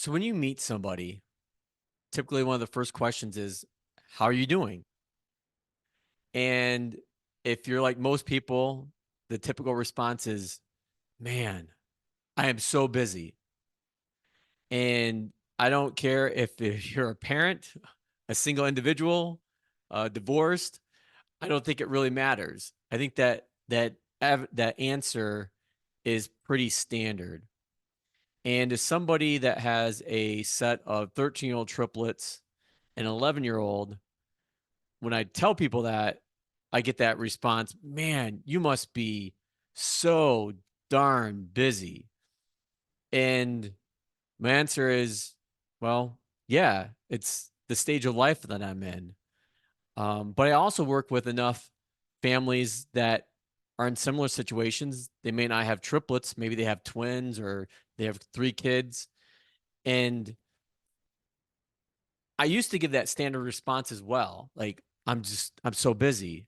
So when you meet somebody, typically one of the first questions is, how are you doing? And if you're like most people, the typical response is, man, I am so busy. And I don't care if you're a parent, a single individual, divorced. I don't think it really matters. I think that answer is pretty standard. And as somebody that has a set of 13-year-old triplets and an 11-year-old, when I tell people that, I get that response, man, you must be so darn busy. And my answer is, well, yeah, it's the stage of life that I'm in. But I also work with enough families that are in similar situations. They may not have triplets, maybe they have twins or they have three kids. And I used to give that standard response as well. Like, I'm so busy.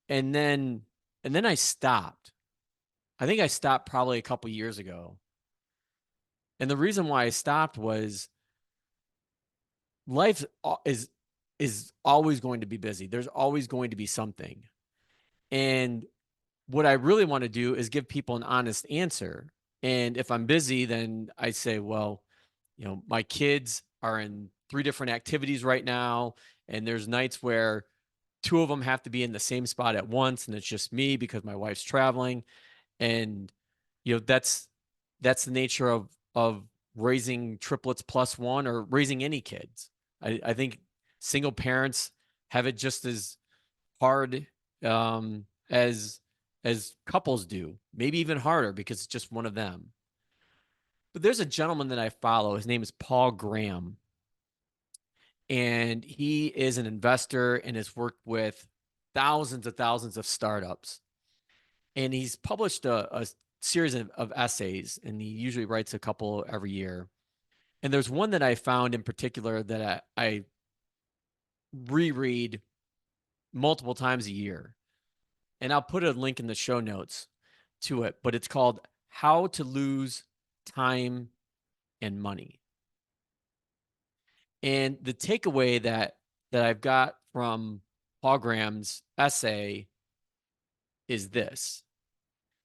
And then, and then I stopped. I think I stopped probably a couple years ago. And the reason why I stopped was life is always going to be busy. There's always going to be something. And what I really want to do is give people an honest answer. And if I'm busy, then I say, well, my kids are in three different activities right now. And there's nights where two of them have to be in the same spot at once. And it's just me because my wife's traveling. And, that's the nature of raising triplets plus one or raising any kids. I think single parents have it just as hard as couples do, maybe even harder because it's just one of them. But there's a gentleman that I follow. His name is Paul Graham, and he is an investor and has worked with thousands of startups. And he's published a series of essays, and he usually writes a couple every year. And there's one that I found in particular that I reread multiple times a year. And I'll put a link in the show notes to it, but it's called How to Lose Time and Money. And the takeaway that I've got from Paul Graham's essay is this.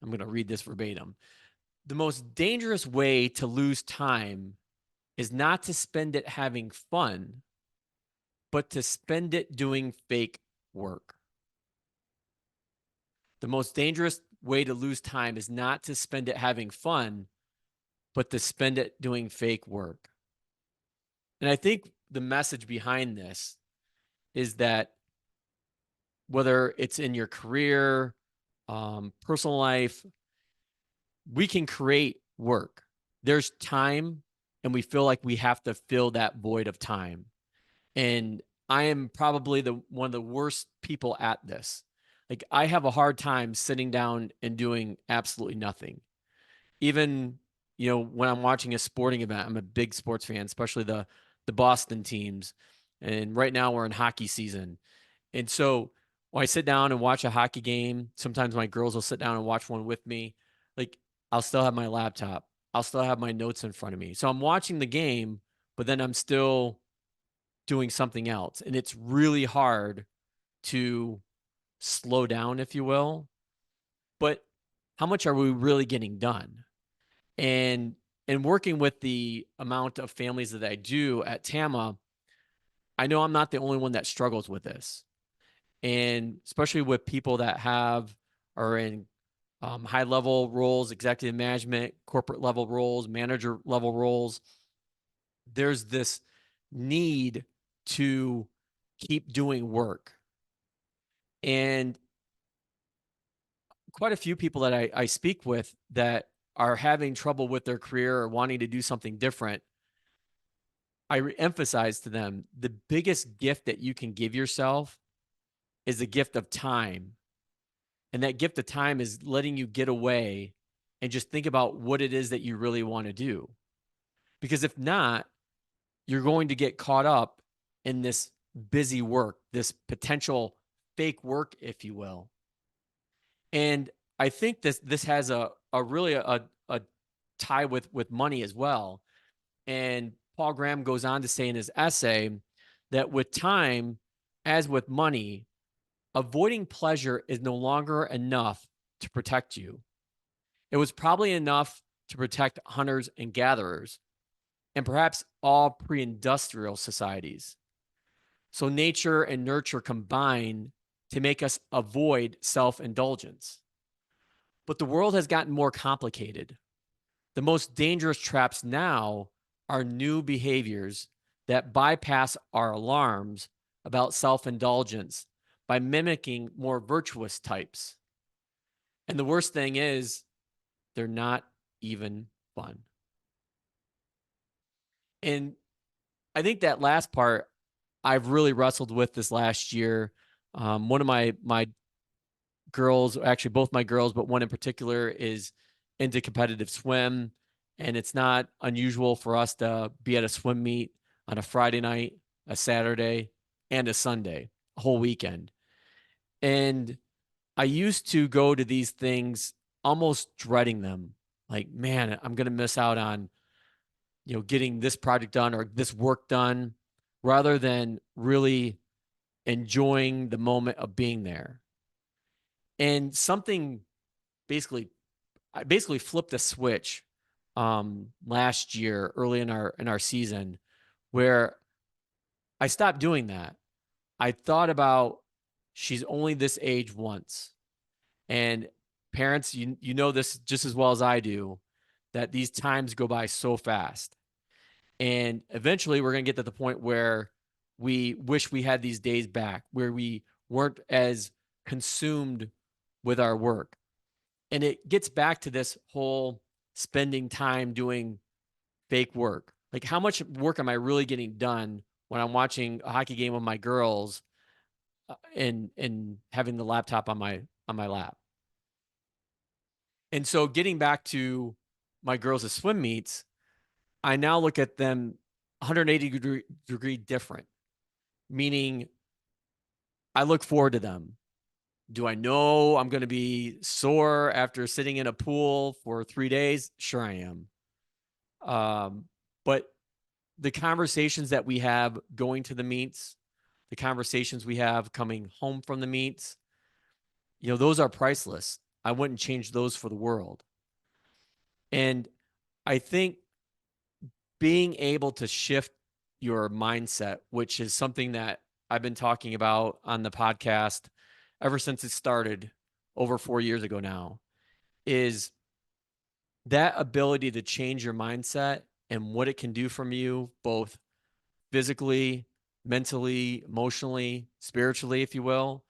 I'm going to read this verbatim. The most dangerous way to lose time is not to spend it having fun, but to spend it doing fake work. The most dangerous way to lose time is not to spend it having fun, but to spend it doing fake work. And I think the message behind this is that whether it's in your career, personal life, we can create work. There's time, and we feel like we have to fill that void of time. And I am probably the one of the worst people at this. Like, I have a hard time sitting down and doing absolutely nothing. Even, when I'm watching a sporting event, I'm a big sports fan, especially the Boston teams. And right now we're in hockey season. And so when I sit down and watch a hockey game, sometimes my girls will sit down and watch one with me. Like, I'll still have my laptop. I'll still have my notes in front of me. So I'm watching the game, but then I'm still doing something else. And it's really hard to slow down, if you will. But how much are we really getting done? And working with the amount of families that I do at Tama, I know I'm not the only one that struggles with this. And especially with people that are in high level roles, executive management, corporate level roles, manager level roles, there's this need to keep doing work. And quite a few people that I speak with that are having trouble with their career or wanting to do something different, I emphasize to them the biggest gift that you can give yourself is the gift of time. And that gift of time is letting you get away and just think about what it is that you really want to do. Because if not, you're going to get caught up in this busy work, this potential fake work, if you will. And I think this has a really a tie with money as well. And Paul Graham goes on to say in his essay that with time, as with money, avoiding pleasure is no longer enough to protect you. It was probably enough to protect hunters and gatherers, and perhaps all pre industrial societies. So nature and nurture combine to make us avoid self indulgence. But the world has gotten more complicated. The most dangerous traps now are new behaviors that bypass our alarms about self indulgence by mimicking more virtuous types. And the worst thing is, they're not even fun. And I think that last part I've really wrestled with this last year. One of my girls, actually both my girls, but one in particular is into competitive swim. And it's not unusual for us to be at a swim meet on a Friday night, a Saturday, and a Sunday, a whole weekend. And I used to go to these things almost dreading them. Like, man, I'm going to miss out on, getting this project done or this work done rather than really enjoying the moment of being there. And something basically I basically flipped a switch last year early in our season where I stopped doing that. I thought about she's only this age once. And parents, you know this just as well as I do, that these times go by so fast. And eventually we're going to get to the point where we wish we had these days back, where we weren't as consumed with our work. And it gets back to this whole spending time doing fake work. Like, how much work am I really getting done when I'm watching a hockey game with my girls and having the laptop on my lap? And so getting back to my girls' swim meets, I now look at them 180 degree different, meaning I look forward to them. Do I know I'm going to be sore after sitting in a pool for 3 days? Sure, I am. But the conversations that we have going to the meets, the conversations we have coming home from the meets, those are priceless. I wouldn't change those for the world. And I think being able to shift your mindset, which is something that I've been talking about on the podcast ever since it started over 4 years ago now, is that ability to change your mindset and what it can do from you, both physically, mentally, emotionally, spiritually, if you will.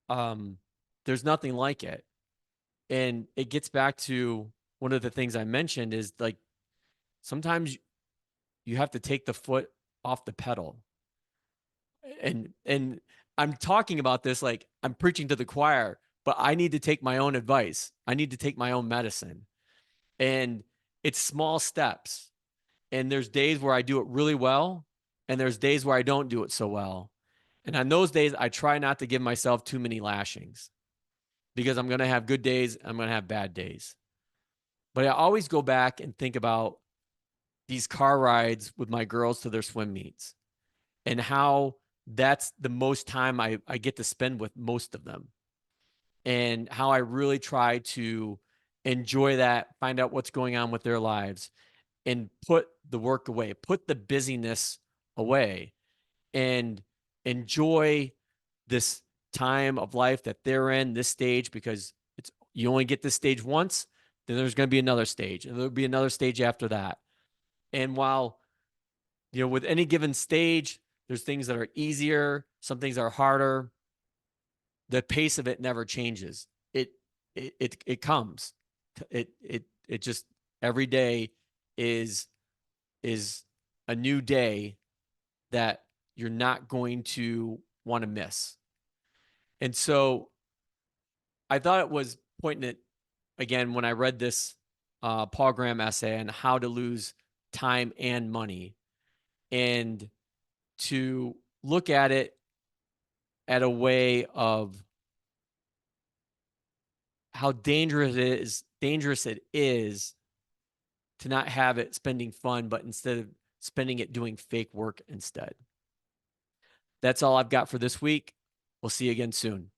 There's nothing like it. And it gets back to one of the things I mentioned is like sometimes you have to take the foot off the pedal. And I'm talking about this like I'm preaching to the choir, but I need to take my own advice. I need to take my own medicine. And it's small steps. And there's days where I do it really well, and there's days where I don't do it so well. And on those days, I try not to give myself too many lashings because I'm going to have good days, I'm going to have bad days. But I always go back and think about these car rides with my girls to their swim meets and how that's the most time I get to spend with most of them, and how I really try to enjoy that, find out what's going on with their lives, and put the work away, put the busyness away, and enjoy this time of life that they're in, this stage, because you only get this stage once, then there's going to be another stage, and there'll be another stage after that. And while, with any given stage, there's things that are easier, some things are harder. The pace of it never changes. It comes. It just every day is is a new day that you're not going to want to miss. And so I thought it was poignant again when I read this Paul Graham essay on how to lose time and money, and to look at it at a way of how dangerous it is to not have it spending fun, but instead of spending it doing fake work instead. That's all I've got for this week. We'll see you again soon.